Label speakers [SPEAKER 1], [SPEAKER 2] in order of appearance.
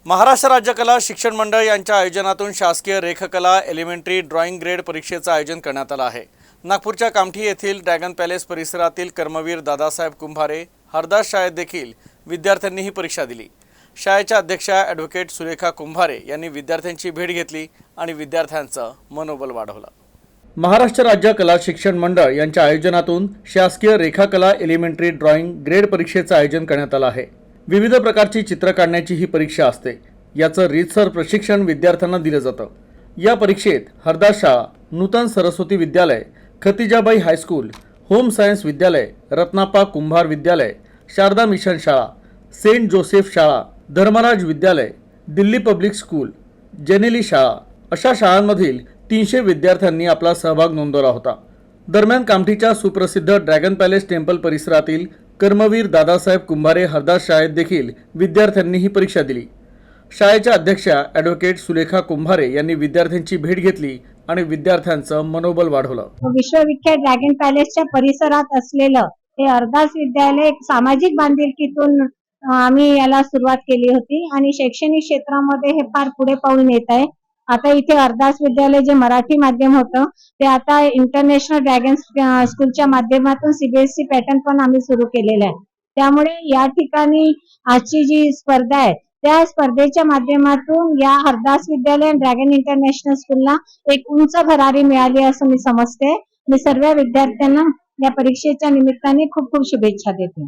[SPEAKER 1] महाराष्ट्र राज्य कला शिक्षण मंडळ यांच्या आयोजनातून शासकीय रेखकला एलिमेंटरी ड्रॉइंग ग्रेड परीक्षेचं आयोजन करण्यात आलं आहे। नागपूरच्या कामठी येथील ड्रॅगन पॅलेस परिसरातील कर्मवीर दादासाहेब कुंभारे हरदास शाळेत देखील विद्यार्थ्यांनी ही परीक्षा दिली। शाळेच्या अध्यक्षा ॲडव्होकेट सुलेखा कुंभारे यांनी विद्यार्थ्यांची भेट घेतली आणि विद्यार्थ्यांचं मनोबल वाढवलं। महाराष्ट्र राज्य कला शिक्षण मंडळ यांच्या आयोजनातून शासकीय रेखाकला एलिमेंटरी ड्रॉइंग ग्रेड परीक्षेचं आयोजन करण्यात आलं आहे। विविध प्रकारची चित्र काढण्याची ही परीक्षा असते। याचं रीतसर प्रशिक्षण विद्यार्थ्यांना दिलं जातं। या परीक्षेत हरदास शाळा, नूतन सरस्वती विद्यालय, खतिजाबाई हायस्कूल, होम सायन्स विद्यालय, रत्नाप्पा कुंभार विद्यालय, शारदा मिशन शाळा, सेंट जोसेफ शाळा, धर्मराज विद्यालय, दिल्ली पब्लिक स्कूल, जेनेली शाळा अशा शाळांमधील 300 विद्यार्थ्यांनी आपला सहभाग नोंदवला होता। दरम्यान कामठीच्या सुप्रसिद्ध ड्रॅगन पॅलेस टेम्पल परिसरातील कर्मवीर दादासाहेब कुंभारे हरदास शाळेत देखील विद्यार्थ्यांनी ही परीक्षा दिली। शाळेच्या अध्यक्षा ॲडव्होकेट सुलेखा कुंभारे यांनी विद्यार्थ्यांची भेट घेतली आणि विद्यार्थ्यांचं मनोबल वाढवलं।
[SPEAKER 2] विश्वविख्यात ड्रॅगन पॅलेसच्या परिसरात असलेलं हे हरदास विद्यालय एक सामाजिक बांधिलकीतून आम्ही याला सुरुवात केली होती आणि शैक्षणिक क्षेत्रामध्ये हे फार पुढे पाऊल येत आहे। आता इथे हरदास विद्यालय जे मराठी माध्यम होतं ते आता इंटरनॅशनल ड्रॅगन स्कूलच्या माध्यमातून सीबीएसई पॅटर्न पण आम्ही सुरू केलेला आहे। त्यामुळे या ठिकाणी आजची जी स्पर्धा आहे त्या स्पर्धेच्या माध्यमातून या हरदास विद्यालय आणि ड्रॅगन इंटरनॅशनल स्कूलला एक उंच भरारी मिळाली असं मी समजते। मी सर्व विद्यार्थ्यांना या परीक्षेच्या निमित्ताने खूप खूप शुभेच्छा देते।